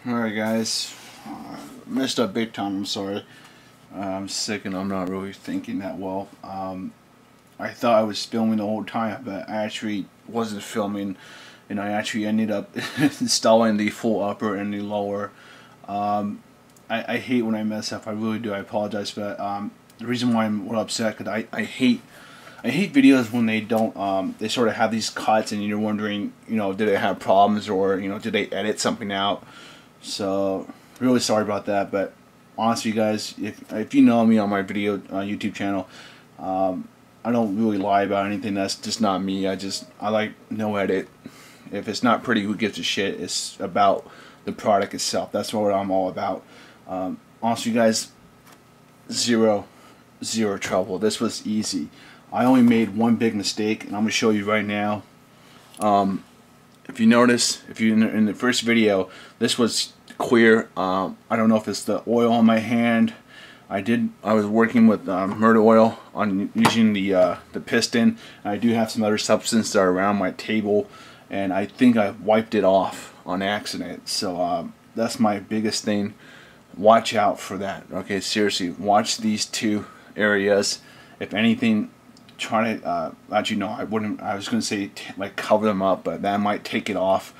Alright guys, messed up big time, I'm sorry. I'm sick and I'm not really thinking that well. I thought I was filming the whole time, but I actually wasn't filming, and I actually ended up installing the full upper and the lower. I hate when I mess up, I really do, I apologize, but the reason why I'm upset, because I hate videos when they don't, they sort of have these cuts and you're wondering, did they have problems, or, did they edit something out? So, really sorry about that, but honestly guys, if you know me on my video YouTube channel, I don't really lie about anything. That's just not me. I like no edit. If it's not pretty, who gives a shit? It's about the product itself. That's what I'm all about. Honestly guys, zero trouble. This was easy. I only made one big mistake, and I'm going to show you right now. If you notice, if you in the first video, this was clear. I don't know if it's the oil on my hand. I was working with murder oil on using the piston. I do have some other substance that are around my table, and I think I wiped it off on accident. So that's my biggest thing. Watch out for that. Okay, seriously, watch these two areas. If anything, try to actually no, I wouldn't. I was going to say like cover them up, but that might take it off.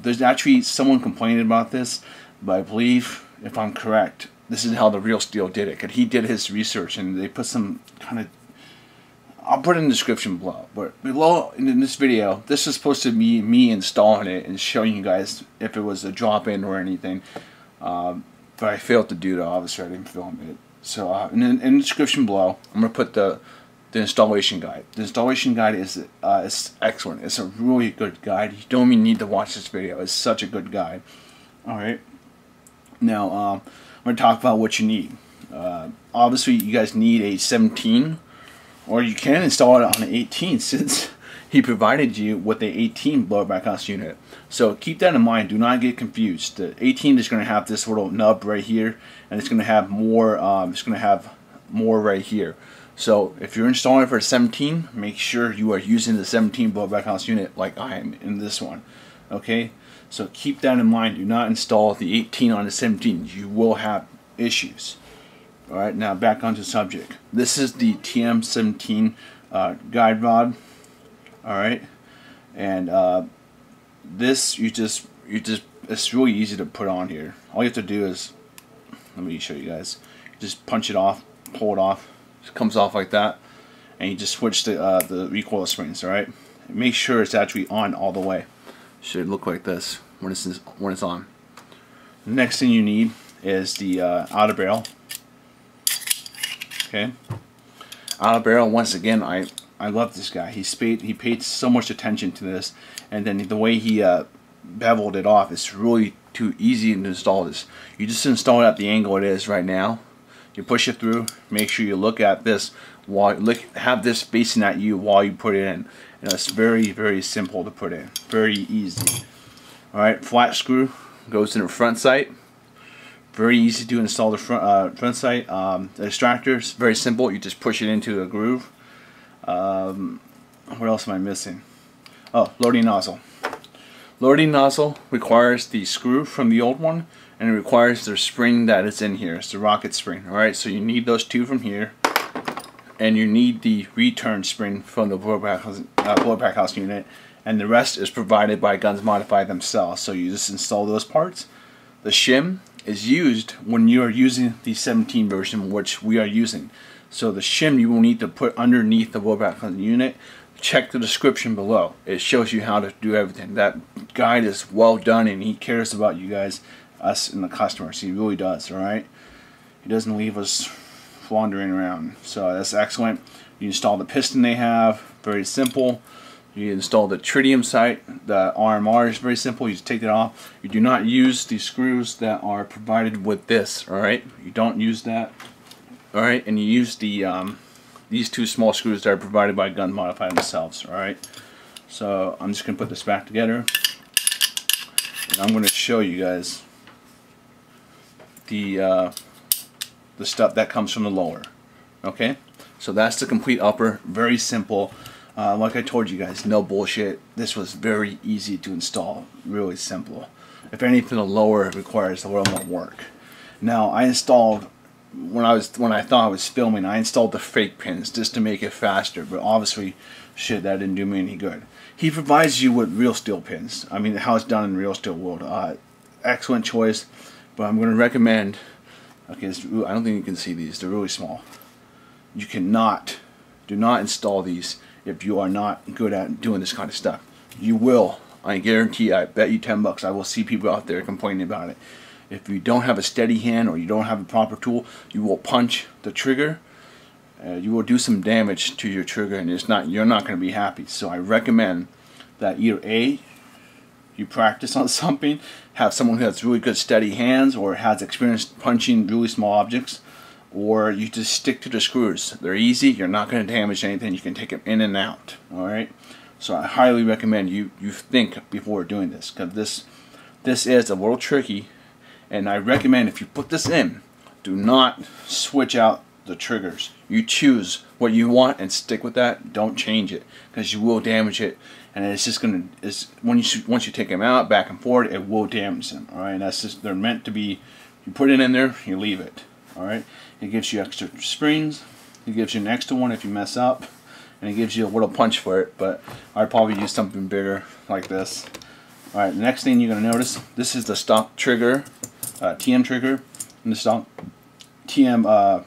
There's actually someone complaining about this, but I believe, if I'm correct, this is how the Real Steel did it. Cause he did his research, and they put some kind of. I'll put it in the description below. But below in this video, this is supposed to be me installing it and showing you guys if it was a drop-in or anything. But I failed to do that. Obviously, I didn't film it. So in the description below, I'm gonna put the installation guide. The installation guide is excellent. It's a really good guide. You don't even need to watch this video. It's such a good guide. Alright. Now, I'm going to talk about what you need. Obviously, you guys need a 17, or you can install it on an 18 since he provided you with the 18 blower back house unit. So keep that in mind. Do not get confused. The 18 is going to have this little nub right here, and it's going to have more. Right here. So if you're installing for a 17, make sure you are using the 17 blower back house unit like I am in this one. Okay, so keep that in mind. Do not install the 18 on the 17. You will have issues. Alright, now back onto the subject. This is the TM17 guide rod. Alright, and this it's really easy to put on here. All you have to do is, let me show you guys. Just punch it off, pull it off. It comes off like that, and you just switch the recoil springs. All right, make sure it's actually on all the way. Should look like this when it's on. The next thing you need is the outer barrel. Okay, outer barrel. Once again, I love this guy. He paid so much attention to this, and then the way he beveled it off, it's really too easy to install this. You just install it at the angle it is right now. You push it through. Make sure you look at this have this facing at you while you put it in. And it's very simple to put in. Very easy. All right, flat screw goes in the front sight. Very easy to install the front sight. The extractor is very simple. You just push it into a groove. What else am I missing? Oh, loading nozzle. Loading nozzle requires the screw from the old one, and it requires the spring that is in here. It's the rocket spring. Alright, so you need those two from here, and you need the return spring from the blower back house unit, and the rest is provided by Guns Modified themselves. So you just install those parts. The shim is used when you are using the 17 version, which we are using. So the shim you will need to put underneath the blower back house unit. Check the description below. It shows you how to do everything. That guide is well done, and he cares about you guys, us and the customers. He really does. Alright, he doesn't leave us wandering around. So that's excellent. You install the piston they have, very simple. You install the tritium sight. The RMR is very simple. You just take it off. You do not use the screws that are provided with this. Alright, you don't use that. Alright, and you use the these two small screws that are provided by Gun Modified themselves. Alright, so I'm just going to put this back together, and I'm going to show you guys the stuff that comes from the lower. Okay, so that's the complete upper. Very simple. Like I told you guys, no bullshit. This was very easy to install. Really simple. If anything, the lower requires a little more work. Now I installed, when I thought I was filming, I installed the fake pins just to make it faster, but obviously shit, that didn't do me any good. He provides you with real steel pins. I mean, how it's done in real steel world. Excellent choice, but I'm going to recommend, okay, I don't think you can see these, they're really small. You do not install these if you are not good at doing this kind of stuff. You will, I guarantee, I bet you $10, I will see people out there complaining about it. If you don't have a steady hand or you don't have a proper tool, you will punch the trigger. You will do some damage to your trigger, and you're not going to be happy. So I recommend that either A, you practice on something, have someone who has really good steady hands or has experience punching really small objects, or you just stick to the screws. They're easy, you're not going to damage anything, you can take them in and out. Alright? So I highly recommend you think before doing this, because this is a little tricky, and I recommend if you put this in, do not switch out the triggers. You choose what you want and stick with that. Don't change it, because you will damage it, and it's just gonna, once you take them out back and forth, it will damage them. All right, that's just, they're meant to be. You put it in there, you leave it. All right, it gives you extra springs. It gives you an extra one if you mess up, and it gives you a little punch for it. But I'd probably use something bigger like this. All right, the next thing you're gonna notice, this is the stock trigger, TM trigger, and the stock TM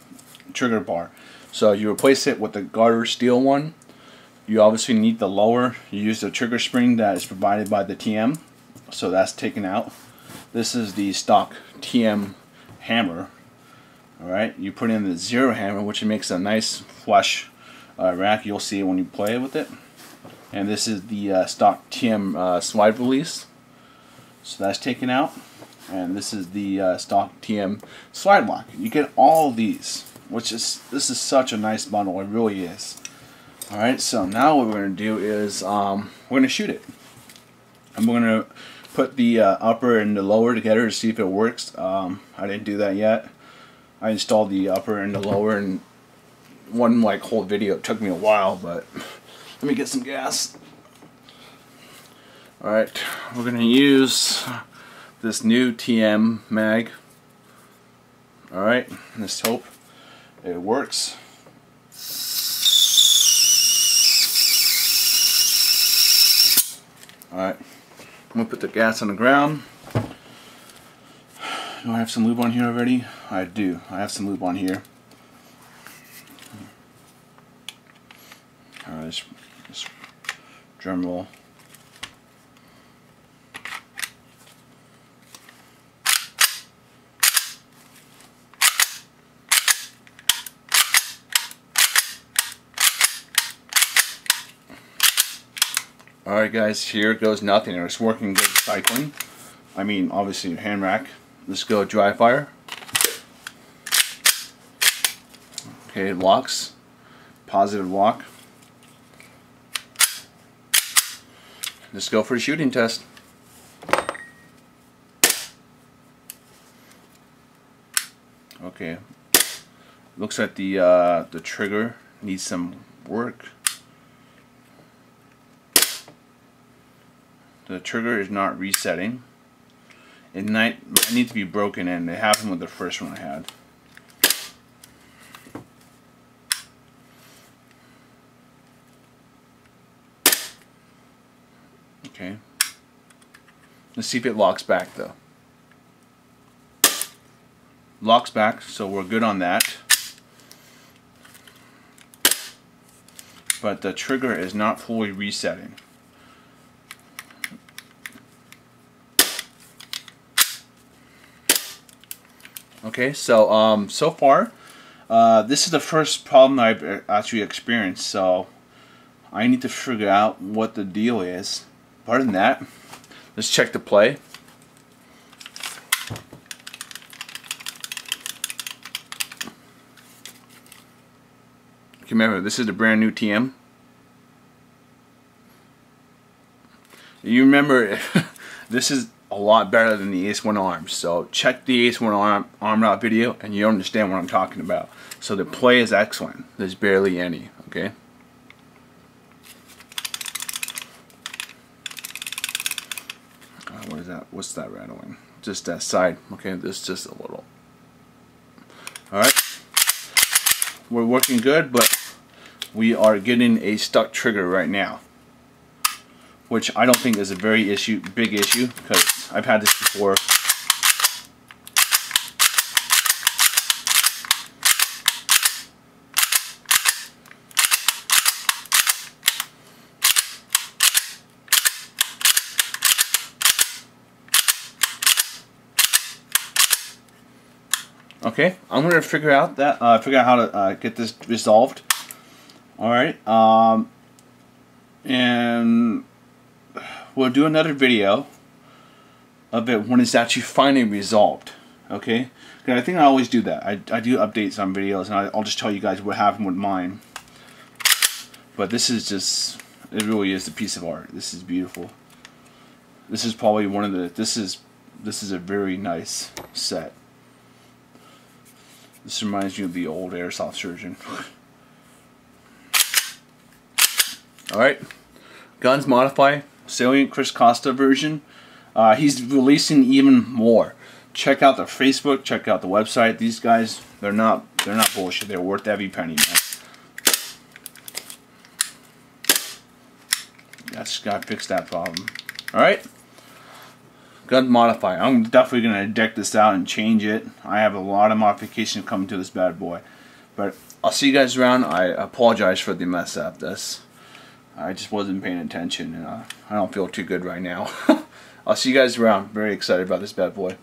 trigger bar. So you replace it with the garter steel one. You obviously need the lower. You use the trigger spring that is provided by the TM, so that's taken out. This is the stock TM hammer. Alright, you put in the zero hammer, which makes a nice flush rack. You'll see it when you play with it. And this is the stock TM slide release, so that's taken out. And this is the stock TM slide lock. You get all these, this is such a nice bundle. It really is. All right, so now what we're going to do is we're going to shoot it. I'm going to put the upper and the lower together to see if it works. I didn't do that yet. I installed the upper and the lower in one whole video. It took me a while, but let me get some gas. All right, we're going to use this new TM mag. All right, let's hope it works. Alright, I'm going to put the gas on the ground. Do I have some lube on here already? I do. I have some lube on here. Alright, let's drum roll. Alright guys, here goes nothing. It's working good cycling. I mean, obviously hand rack. Let's go dry fire. Okay, locks. Positive lock. Let's go for a shooting test. Okay. Looks like the trigger needs some work. The trigger is not resetting. It needs to be broken in. It happened with the first one I had. Okay. Let's see if it locks back though. Locks back, so we're good on that. But the trigger is not fully resetting. Okay, so so far, this is the first problem I've actually experienced, so I need to figure out what the deal is. Other than that, let's check the play. Remember, this is the brand new TM. You remember, this is a lot better than the Ace 1 arms. So check the Ace 1 arm out video and you understand what I'm talking about. So the play is excellent. There's barely any, okay? What is that? What's that rattling? Just that side. Okay, this just a little. Alright. We're working good, but we are getting a stuck trigger right now, which I don't think is a very big issue, because I've had this before. Okay, I'm gonna figure out how to get this resolved. All right, and we'll do another video of it when it's actually finally resolved. Okay, because I think I always do that. I do updates on videos, and I'll just tell you guys what happened with mine. But this is just, it really is a piece of art. This is beautiful. This is probably one of the. This is a very nice set. This reminds me of the old Airsoft Surgeon. Alright, Guns Modify, Salient Chris Costa version. He's releasing even more. Check out the Facebook, check out the website. These guys, they're not bullshit. They're worth every penny, man. Just gotta fix that problem. Alright? Gun Modify. I'm definitely going to deck this out and change it. I have a lot of modifications coming to this bad boy. But I'll see you guys around. I apologize for the mess up. I just wasn't paying attention, and I don't feel too good right now. I'll see you guys around. Very excited about this bad boy.